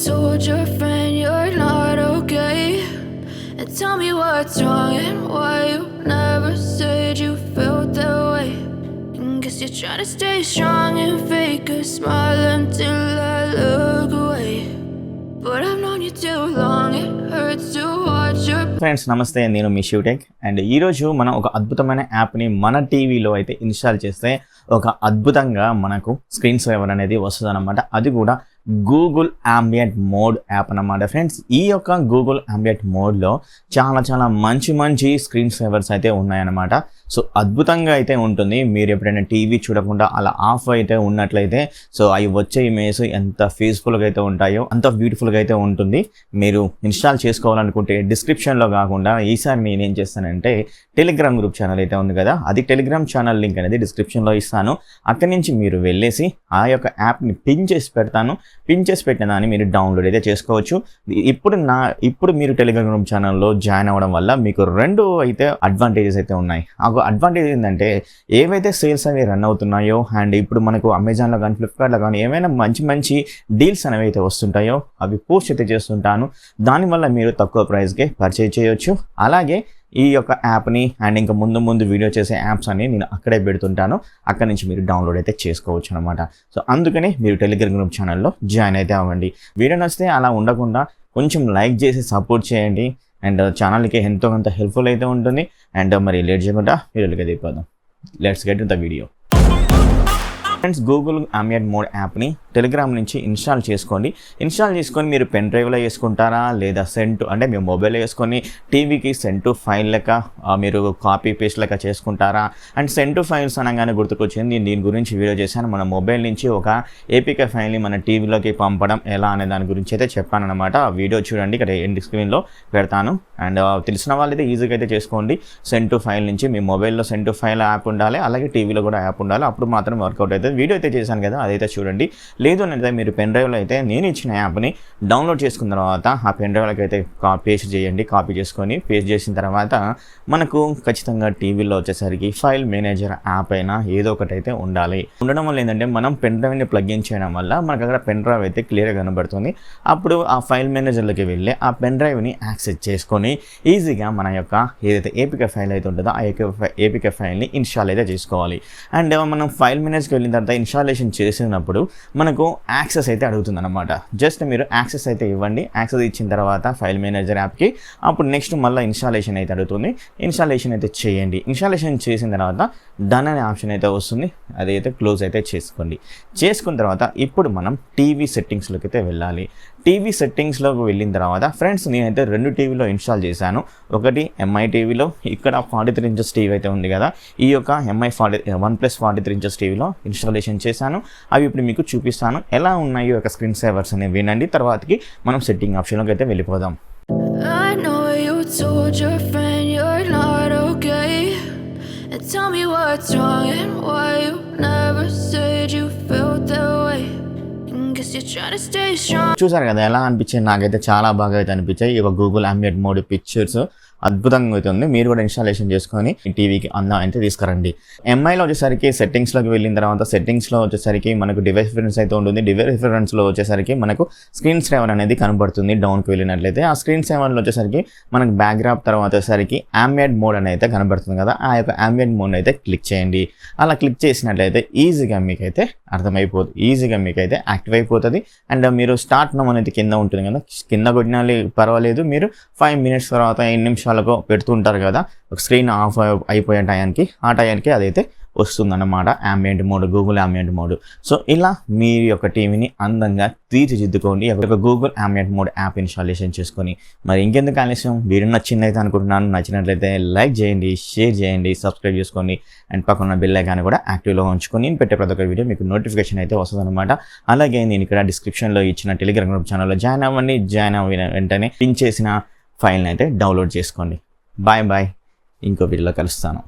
told your friend you're not okay, and tell me what's wrong and why you never said you felt that way. Guess you're trying to stay strong and fake a smile until I look away, but I've known you too long, it hurts to watch your... friends నమస్తే, నేను మీ Shivatech. And ఈరోజు మనం ఒక అద్భుతమైన యాప్ని మన టీవీలో అయితే ఇన్స్టాల్ చేస్తే ఒక అద్భుతంగా మనకు స్క్రీన్ సేవర్ అనేది వస్తుంది అనమాట. అది కూడా గూగుల్ ఆంబియంట్ మోడ్ యాప్ అన్నమాట. ఫ్రెండ్స్, ఈ యొక్క గూగుల్ ఆంబియంట్ మోడ్లో చాలా మంచి స్క్రీన్ సేవర్స్ అయితే ఉన్నాయన్నమాట. సో అద్భుతంగా అయితే ఉంటుంది. మీరు ఎప్పుడైనా టీవీ చూడకుండా అలా ఆఫ్ అయితే ఉన్నట్లయితే సో అవి వచ్చే ఇమేజ్ ఎంత పీస్ఫుల్గా అయితే ఉంటాయో అంత బ్యూటిఫుల్గా అయితే ఉంటుంది. మీరు ఇన్స్టాల్ చేసుకోవాలనుకుంటే డిస్క్రిప్షన్లో కాకుండా ఈసారి నేను ఏం చేస్తానంటే టెలిగ్రామ్ గ్రూప్ ఛానల్ అయితే ఉంది కదా, అది టెలిగ్రామ్ ఛానల్ లింక్ అనేది డిస్క్రిప్షన్లో ఇస్తాను. అక్కడి నుంచి మీరు వెళ్ళేసి ఆ యొక్క యాప్ని పిన్ చేసి పెడతాను. పిన్ చేసి పెట్టిన దాన్ని మీరు డౌన్లోడ్ అయితే చేసుకోవచ్చు. ఇప్పుడు మీరు టెలిగ్రామ్ గ్రూప్ ఛానల్లో జాయిన్ అవ్వడం వల్ల మీకు రెండు అయితే అడ్వాంటేజెస్ అయితే ఉన్నాయి. అడ్వాంటేజ్ ఏంటంటే ఏవైతే సేల్స్ అవి రన్ అవుతున్నాయో అండ్ ఇప్పుడు మనకు అమెజాన్లో కానీ ఫ్లిప్కార్ట్లో కానీ ఏమైనా మంచి డీల్స్ అనేవి అయితే వస్తుంటాయో అవి పోస్ట్ అయితే చేస్తుంటాను. దానివల్ల మీరు తక్కువ ప్రైస్కే పర్చేజ్ చేయొచ్చు. అలాగే ఈ యొక్క యాప్ని అండ్ ఇంకా ముందు వీడియో చేసే యాప్స్ అని నేను అక్కడే పెడుతుంటాను. అక్కడి నుంచి మీరు డౌన్లోడ్ అయితే చేసుకోవచ్చు అనమాట. సో అందుకనే మీరు టెలిగ్రామ్ గ్రూప్ ఛానల్లో జాయిన్ అయితే అవ్వండి. వీడియో నచ్చితే అలా ఉండకుండా కొంచెం లైక్ చేసి సపోర్ట్ చేయండి. అండ్ ఛానల్కి ఎంతో కొంత హెల్ప్ఫుల్ అయితే ఉంటుంది. అండ్ మరి లేట్ చేయకుండా వీడియోకి దిగిపోదాం. Let's get in the video. Friends, Google ambient mode యాప్ని టెలిగ్రామ్ నుంచి ఇన్స్టాల్ చేసుకొని మీరు పెన్ డ్రైవ్లో వేసుకుంటారా లేదా సెండ్ అంటే మీ మొబైల్లో వేసుకొని టీవీకి సెండ్ టు ఫైల్ లెక్క మీరు కాపీ పేస్ట్ లెక్క చేసుకుంటారా? అండ్ సెండ్ టు ఫైల్స్ అనగానే గుర్తుకొచ్చింది, దీని గురించి వీడియో చేశాను. మన మొబైల్ నుంచి ఒక ఏపీకే ఫైల్ని మన టీవీలోకి పంపడం ఎలా అనే దాని గురించి అయితే చెప్పాను అనమాట. ఆ వీడియో చూడండి, ఇక్కడ ఎండ్ స్క్రీన్లో పెడతాను. అండ్ తెలిసిన వాళ్ళైతే ఈజీగా అయితే చేసుకోండి. సెండ్ టు ఫైల్ నుంచి మీ మొబైల్లో సెండ్ టు ఫైల్ యాప్ ఉండాలి, అలాగే టీవీలో కూడా యాప్ ఉండాలి. అప్పుడు మాత్రం వర్కౌట్ అవుతుంది. వీడియో అయితే చేశాను కదా, అదైతే చూడండి. లేదు అంటే మీరు పెన్ డ్రైవ్లో అయితే నేను ఇచ్చిన యాప్ని డౌన్లోడ్ చేసుకున్న తర్వాత ఆ పెన్ డ్రైవ్లోకి అయితే పేస్ట్ చేయండి. కాపీ చేసుకొని పేస్ట్ చేసిన తర్వాత మనకు ఖచ్చితంగా టీవీలో వచ్చేసరికి ఫైల్ మేనేజర్ యాప్ అయినా ఏదో ఒకటి అయితే ఉండడం వల్ల ఏంటంటే మనం పెన్ డ్రైవ్ని ప్లగ్ ఇన్ చేయడం వల్ల మనకు అక్కడ పెన్ డ్రైవ్ అయితే క్లియర్గా కనబడుతుంది. అప్పుడు ఆ ఫైల్ మేనేజర్లోకి వెళ్ళి ఆ పెన్ డ్రైవ్ని యాక్సెస్ చేసుకొని ఈజీగా మన యొక్క ఏదైతే ఏపీకే ఫైల్ అయితే ఉంటుందో ఆ ఏపీకే ఫైల్ని ఇన్స్టాల్ అయితే చేసుకోవాలి. అండ్ మనం ఫైల్ మేనేజర్కి వెళ్ళిన తర్వాత ఇన్స్టాలేషన్ చేసినప్పుడు మనకు యాక్సెస్ అయితే అడుగుతుంది అనమాట. జస్ట్ మీరు యాక్సెస్ అయితే ఇవ్వండి. యాక్సెస్ ఇచ్చిన తర్వాత ఫైల్ మేనేజర్ యాప్కి అప్పుడు నెక్స్ట్ మళ్ళీ ఇన్స్టాలేషన్ అయితే అడుగుతుంది. ఇన్స్టాలేషన్ అయితే చేయండి. ఇన్స్టాలేషన్ చేసిన తర్వాత డన్ అనే ఆప్షన్ అయితే వస్తుంది. అదైతే క్లోజ్ అయితే చేసుకున్న తర్వాత ఇప్పుడు మనం టీవీ సెట్టింగ్స్లోకి అయితే వెళ్ళాలి. టీవీ సెట్టింగ్స్లోకి వెళ్ళిన తర్వాత ఫ్రెండ్స్, నేనైతే రెండు టీవీలో ఇన్స్టాల్ చేశాను. ఒకటి ఎంఐ టీవీలో, ఇక్కడ 43 ఇంచెస్ టీవీ అయితే ఉంది కదా, ఈ యొక్క ఎంఐ 1+43 ఇంచెస్ టీవీలో ఇన్స్టాలేషన్ చేశాను. అవి ఇప్పుడు మీకు చూపిస్తాను ఎలా ఉన్నాయి యొక్క స్క్రీన్ సేవర్స్ అనేవి వినండి. తర్వాతకి మనం సెట్టింగ్ ఆప్షన్లోకి అయితే వెళ్ళిపోదాం. I know you told your friend you're not okay, and tell me what's wrong and why you never said you felt that way. Guess you're trying to stay strong. చూసారు కదా ఎలా అనిపించింది? నాకైతే చాలా బాగా అయితే అనిపించాయి. ఈ గూగుల్ ఆంబియంట్ మోడ్ పిక్చర్స్ అద్భుతంగా అయితే ఉంది. మీరు కూడా ఇన్స్టాలేషన్ చేసుకొని టీవీకి అందం అయితే తీసుకురండి. ఎంఐలో వచ్చేసరికి సెట్టింగ్స్లోకి వెళ్ళిన తర్వాత సెట్టింగ్స్లో వచ్చేసరికి మనకు డివైస్ రిఫరెన్స్ అయితే ఉంటుంది. డివైస్ రిఫరెన్స్లో వచ్చేసరికి మనకు స్క్రీన్ సేవర్ అనేది కనబడుతుంది. డౌన్కి వెళ్ళినట్లయితే ఆ స్క్రీన్ సేవర్లో వచ్చేసరికి మనకు బ్యాక్గ్రాప్ తర్వాత వచ్చేసరికి ఆంబియంట్ మోడ్ అనేది అయితే కనబడుతుంది కదా, ఆ యొక్క ఆంబియంట్ మోడ్ అయితే క్లిక్ చేయండి. అలా క్లిక్ చేసినట్లయితే ఈజీగా మీకైతే అర్థమైపోతుంది, ఈజీగా మీకైతే యాక్టివ్ అయిపోతుంది. అండ్ మీరు స్టార్ట్ నమ్ అనేది కింద ఉంటుంది కదా, కింద కొట్టినా పర్వాలేదు. మీరు 5 మినిట్స్ తర్వాత 8 నిమిషాలకు పెడుతుంటారు కదా ఒక స్క్రీన్ ఆఫ్ అయిపోయే టయానికి, ఆ టయానికి అదైతే వస్తుందన్నమాట ambient mode, Google ambient mode. So ఇలా మీ యొక్క టీవీని అందంగా తీర్చిదిద్దుకోండి ఒక Google ambient mode app installation చేసుకొని. మరి ఇంకెందుకు ఆలస్యం, వీడియో నచ్చిందైతే అనుకుంటున్నాను. నచ్చినట్లయితే లైక్ చేయండి, షేర్ చేయండి, సబ్స్క్రైబ్ చేసుకోండి. అండ్ పక్కన బెల్ ఐకాన్ కూడా యాక్టివ్లో ఉంచుకొని నేను పెట్టే ప్రతి ఒక్క వీడియో మీకు నోటిఫికేషన్ అయితే వస్తుంది అనమాట. అలాగే నేను ఇక్కడ డిస్క్రిప్షన్లో ఇచ్చిన టెలిగ్రామ్ గ్రూప్ ఛానల్లో జాయిన్ అవ్వండి. జాయిన్ అవ్విన వెంటనే పిన్ చేసిన ఫైల్ని అయితే డౌన్లోడ్ చేసుకోండి. బాయ్ ఇంకో వీడియోలో కలుస్తాను.